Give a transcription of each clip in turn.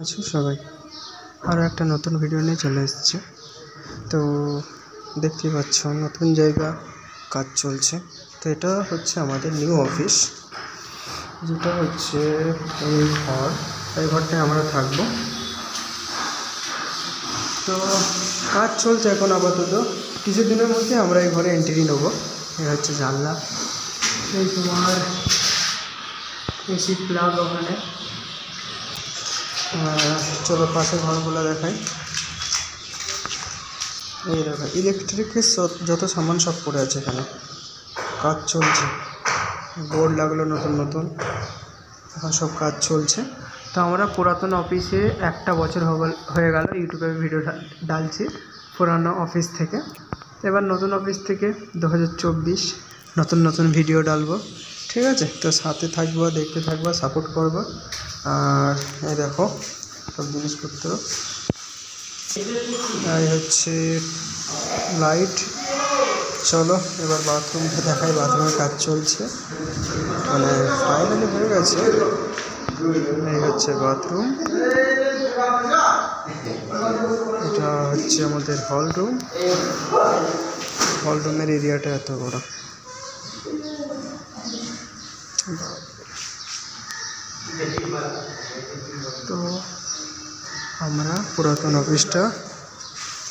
আচ্ছা সবাই আরও একটা নতুন ভিডিও নিয়ে চলে এসেছে। তো দেখতেই পাচ্ছ নতুন জায়গা কাজ চলছে। তো এটা হচ্ছে আমাদের নিউ অফিস, যেটা হচ্ছে এই ঘরটায় আমরা থাকবো। তো কাজ চলছে এখন আপাতত, কিছুদিনের মধ্যে আমরা এই ঘরে এন্ট্রি নেবো। এই হচ্ছে জানলা, এই তোমার এসি প্লাগ ওখানে। চলো পাশের ঘরগুলো দেখাই। এই দেখো ইলেকট্রিকের যত সামান সব পড়ে আছে এখানে, কাজ চলছে। বোর্ড লাগলো নতুন নতুন, এখন সব কাজ চলছে। তো আমরা পুরাতন অফিসে 1 বছর হয়ে গেল ইউটিউবে ভিডিও ডালছি পুরানো অফিস থেকে। এবার নতুন অফিস থেকে 2024 নতুন নতুন ভিডিও ডালবো, ঠিক আছে? তো সাথে থাকবো, দেখতে থাকবো, সাপোর্ট করবো। আর এই দেখো সব জিনিসপত্র, এই হচ্ছে লাইট। চলো এবার বাথরুমটা দেখাই, বাথরুমের কাজ চলছে, মানে ফাইনালি হয়ে গেছে। এই হচ্ছে বাথরুম, এটা হচ্ছে আমাদের হল রুম। হল রুমের এরিয়াটা এত বড়। তো আমরা পুরাতন অফিসটা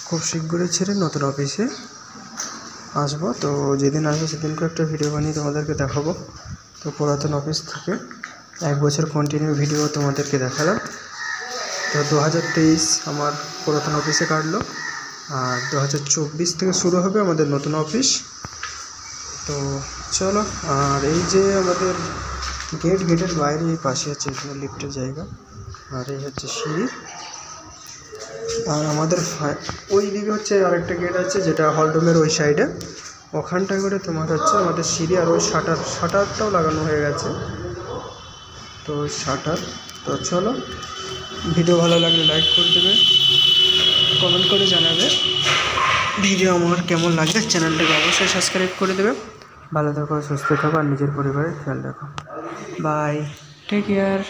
খুব শীঘ্রই ছেড়ে নতুন অফিসে আসবো। তো যেদিন আসবো সেদিনকে একটা ভিডিও বানিয়ে তোমাদেরকে দেখাবো। তো পুরাতন অফিস থেকে 1 বছর কন্টিনিউ ভিডিও তোমাদেরকে দেখালাম। তো 2023 আমার পুরাতন অফিসে কাটলো, আর 2024 থেকে শুরু হবে আমাদের নতুন অফিস। তো চলো, আর এই যে আমাদের গেটের বাইরে এই পাশে হচ্ছে এখানে লিফটের জায়গা, আর এই হচ্ছে সিঁড়ি। আর আমাদের ওই দিকে হচ্ছে আরেকটা গেট আছে, যেটা হলরুমের ওই সাইডে, ওখানটায় করে তোমার হচ্ছে আমাদের সিঁড়ি। আর ওই শাটারটাও লাগানো হয়ে গেছে, তো শাটার। তো চলো, ভিডিও ভালো লাগলে লাইক করে দেবে, কমেন্ট করে জানাবে ভিডিও আমার কেমন লাগে। চ্যানেলটাকে অবশ্যই সাবস্ক্রাইব করে দেবে। ভালো থাকো, সুস্থ থাকো, আর নিজের পরিবারের খেয়াল রাখো। Bye, take care.